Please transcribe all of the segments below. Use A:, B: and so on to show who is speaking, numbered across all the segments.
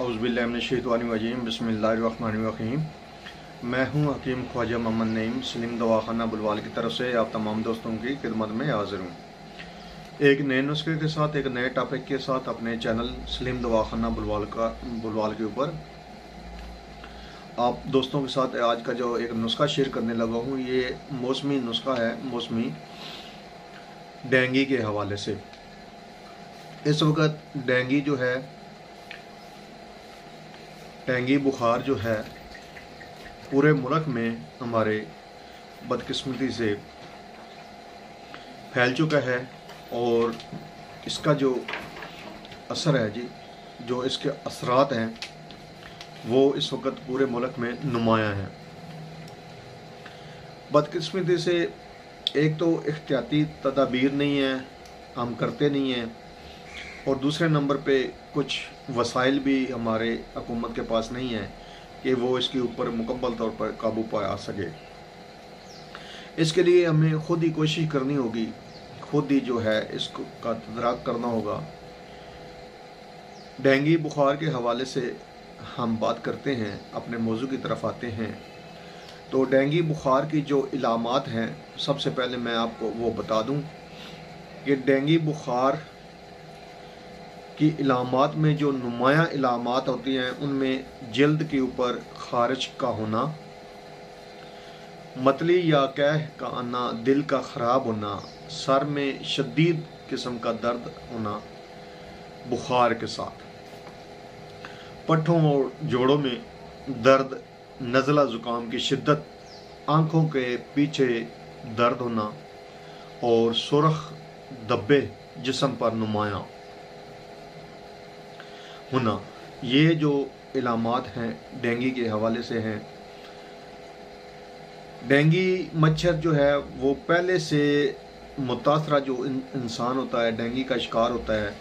A: औज़ुबिल्लाहिमिनश्शैतानिर्रजीम बिस्मिल्लाहिर्रहमानिर्रहीम। मैं हूं हकीम ख्वाजा मोहम्मद नईम सलीम दवाखाना बुलवाल की तरफ से आप तमाम दोस्तों की खिदमत में हाजिर हूं। एक नए नुस्खे के साथ, एक नए टॉपिक के साथ अपने चैनल सलीम दवाखाना बुलवाल के ऊपर आप दोस्तों के साथ आज का जो एक नुस्खा शेयर करने लगा हूं, ये मौसमी नुस्खा है, मौसमी डेंगू के हवाले से। इस वक्त डेंगू जो है, डेंगू बुखार जो है पूरे मुल्क में हमारे बदकिस्मती से फैल चुका है और इसका जो असर है जी, जो इसके असरात हैं वो इस वक्त पूरे मुल्क में नुमायां हैं। बदकिस्मती से एक तो एहतियाती तदाबीर नहीं है, हम करते नहीं हैं, और दूसरे नंबर पे कुछ वसाइल भी हमारे हुकूमत के पास नहीं है कि वो इसके ऊपर मुकम्मल तौर पर काबू पा सके। इसके लिए हमें खुद ही कोशिश करनी होगी, खुद ही जो है इसको का तदराक करना होगा। डेंगू बुखार के हवाले से हम बात करते हैं, अपने मौजू की तरफ आते हैं। तो डेंगू बुखार की जो इलामात हैं, सबसे पहले मैं आपको वो बता दूं कि डेंगू बुखार की इलामात में जो नुमायां इलामात होती हैं, उनमें जल्द के ऊपर खारिज का होना, मतली या कैह का आना, दिल का ख़राब होना, सर में शदीद किस्म का दर्द होना बुखार के साथ, पट्ठों और जोड़ों में दर्द, नज़ला ज़ुकाम की शिद्दत, आँखों के पीछे दर्द होना और सुरख धब्बे जिस्म पर नुमायां होना, ये जो इलामात हैं डेंगू के हवाले से हैं। डेंगू मच्छर जो है वो पहले से मुतासरा जो इंसान होता है, डेंगू का शिकार होता है,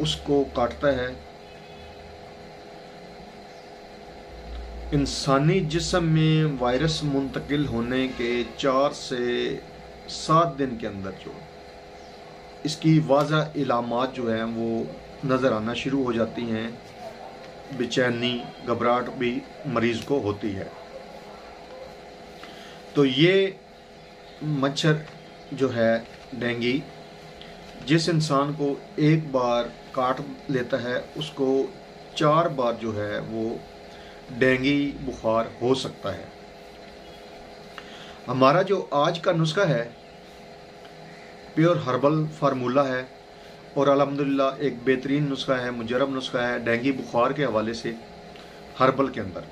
A: उसको काटता है। इंसानी जिस्म में वायरस मुंतकिल होने के 4 से 7 दिन के अंदर जो इसकी वाज़ा इलामात जो है वो नज़र आना शुरू हो जाती हैं। बेचैनी, घबराहट भी मरीज़ को होती है। तो ये मच्छर जो है डेंगू, जिस इंसान को एक बार काट लेता है उसको 4 बार जो है वो डेंगू बुखार हो सकता है। हमारा जो आज का नुस्खा है प्योर हर्बल फार्मूला है और अल्हम्दुलिल्लाह एक बेहतरीन नुस्खा है, मुजरब नुस्खा है डेंगू बुखार के हवाले से हर्बल के अंदर,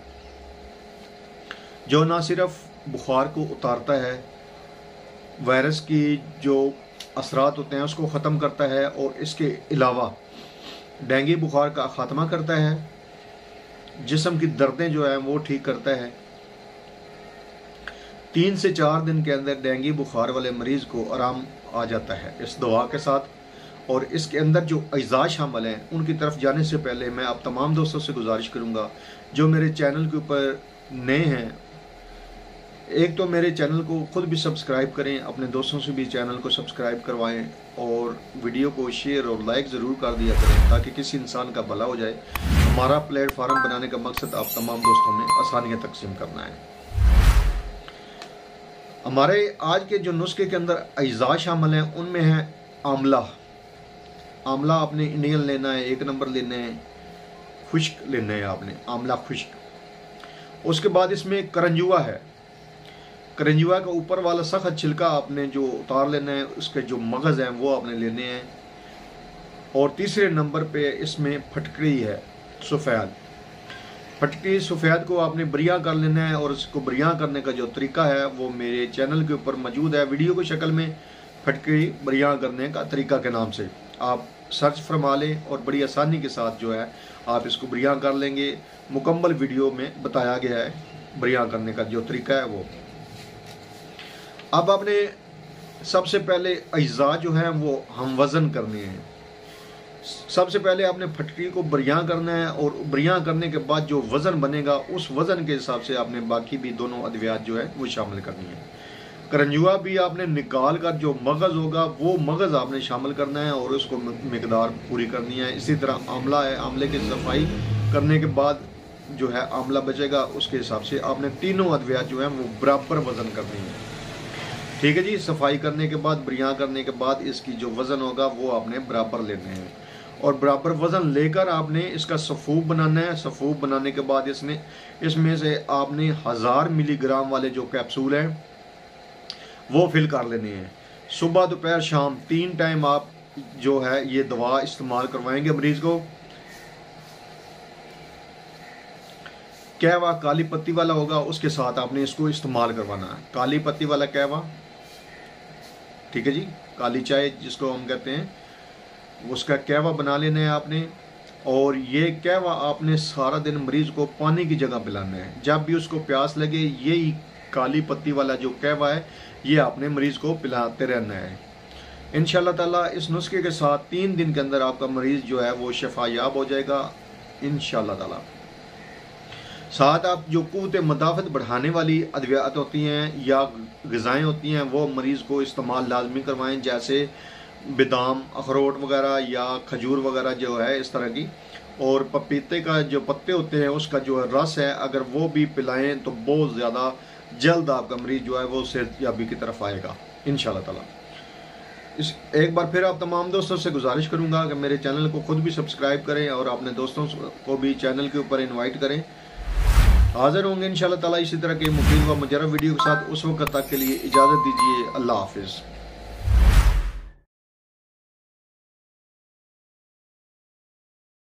A: जो ना सिर्फ बुखार को उतारता है, वायरस की जो असरात होते हैं उसको ख़त्म करता है और इसके अलावा डेंगू बुखार का ख़ात्मा करता है, जिस्म की दर्दें जो हैं वो ठीक करता है। 3 से 4 दिन के अंदर डेंगू बुखार वाले मरीज़ को आराम आ जाता है इस दवा के साथ। और इसके अंदर जो अज़ा शामिल हैं उनकी तरफ जाने से पहले मैं आप तमाम दोस्तों से गुजारिश करूंगा जो मेरे चैनल के ऊपर नए हैं, एक तो मेरे चैनल को खुद भी सब्सक्राइब करें, अपने दोस्तों से भी चैनल को सब्सक्राइब करवाएं और वीडियो को शेयर और लाइक ज़रूर कर दिया करें ताकि किसी इंसान का भला हो जाए। हमारा प्लेटफार्म बनाने का मकसद आप तमाम दोस्तों में आसानियाँ तकसीम करना है। हमारे आज के जो नुस्खे के अंदर अज़ा शामिल हैं उनमें है आंवला। आंवला आपने इंडियन लेना है, 1 नंबर लेना है, खुश्क लेना है आपने, आंवला खुश्क। उसके बाद इसमें करंजुआ है, करंजुआ का ऊपर वाला सख्त छिलका आपने जो उतार लेना है, उसके जो मगज़ हैं वो आपने लेने हैं। और तीसरे नंबर पे इसमें फटकड़ी है, सफ़ेद फटकड़ी सफ़ेद को आपने बरिया कर लेना है और इसको बरिया करने का जो तरीका है वो मेरे चैनल के ऊपर मौजूद है, वीडियो की शक्ल में, फटकड़ी बरिया करने का तरीका के नाम से आप सर्च फरमा लें और बड़ी आसानी के साथ जो है आप इसको बरिया कर लेंगे। मुकम्मल वीडियो में बताया गया है बरिया करने का जो तरीका है वो। अब आपने सबसे पहले अज़ा जो है वो हम वज़न करने हैं। सबसे पहले आपने फटकड़ी को बरिया करना है और बरिया करने के बाद जो वज़न बनेगा उस वज़न के हिसाब से आपने बाकी भी दोनों अद्वियात जो है वो शामिल करनी है। करंजुआ भी आपने निकाल कर जो मगज़ होगा वो मगज़ आपने शामिल करना है और उसको मिकदार पूरी करनी है। इसी तरह आंवला है, आंवले की सफाई करने के बाद जो है आंवला बचेगा, उसके हिसाब से आपने तीनों अद्वियात जो है वो बराबर वज़न करनी है। ठीक है जी। सफाई करने के बाद, बिरयान करने के बाद इसकी जो वज़न होगा वो आपने बराबर लेने हैं और बराबर वज़न लेकर आपने इसका सफ़ूफ बनाना है। सफ़ूफ बनाने के बाद इसमें से आपने 1000 मिलीग्राम वाले जो कैप्सूल हैं वो फिल कर लेने हैं। सुबह, दोपहर, शाम 3 टाइम आप जो है ये दवा इस्तेमाल करवाएंगे मरीज़ को। कहवा काली पत्ती वाला होगा, उसके साथ आपने इसको इस्तेमाल करवाना है। काली पत्ती वाला कहवा, ठीक है जी, काली चाय जिसको हम कहते हैं, उसका कहवा बना लेना है आपने। और ये कहवा आपने सारा दिन मरीज़ को पानी की जगह पिलाना है। जब भी उसको प्यास लगे यही काली पत्ती वाला जो कहवा है ये आपने मरीज़ को पिलाते रहना है। इंशाल्लाह ताला इस नुस्खे के साथ 3 दिन के अंदर आपका मरीज़ जो है वो शफायाब हो जाएगा इंशाल्लाह ताला। साथ आप जो क़ुव्वत मदाफ़त बढ़ाने वाली अद्वियात होती हैं या ग़िज़ाएँ होती हैं वो मरीज़ को इस्तेमाल लाजमी करवाएं, जैसे बादाम, अखरोट वगैरह या खजूर वगैरह जो है इस तरह की। और पपीते का जो पत्ते होते हैं उसका जो रस है अगर वो भी पिलाएं तो बहुत ज़्यादा जल्द आपका मरीज़ जो है वो सेहतयाबी की तरफ आएगा इंशाल्लाह ताला। एक बार फिर आप तमाम दोस्तों से गुजारिश करूंगा कि मेरे चैनल को खुद भी सब्सक्राइब करें और अपने दोस्तों को भी चैनल के ऊपर इनवाइट करें। हाज़िर होंगे इंशाल्लाह ताला इसी तरह के मुफीद व मुजर्रब वीडियो के साथ। उस वक्त तक के लिए इजाज़त दीजिए। अल्लाह हाफिज़।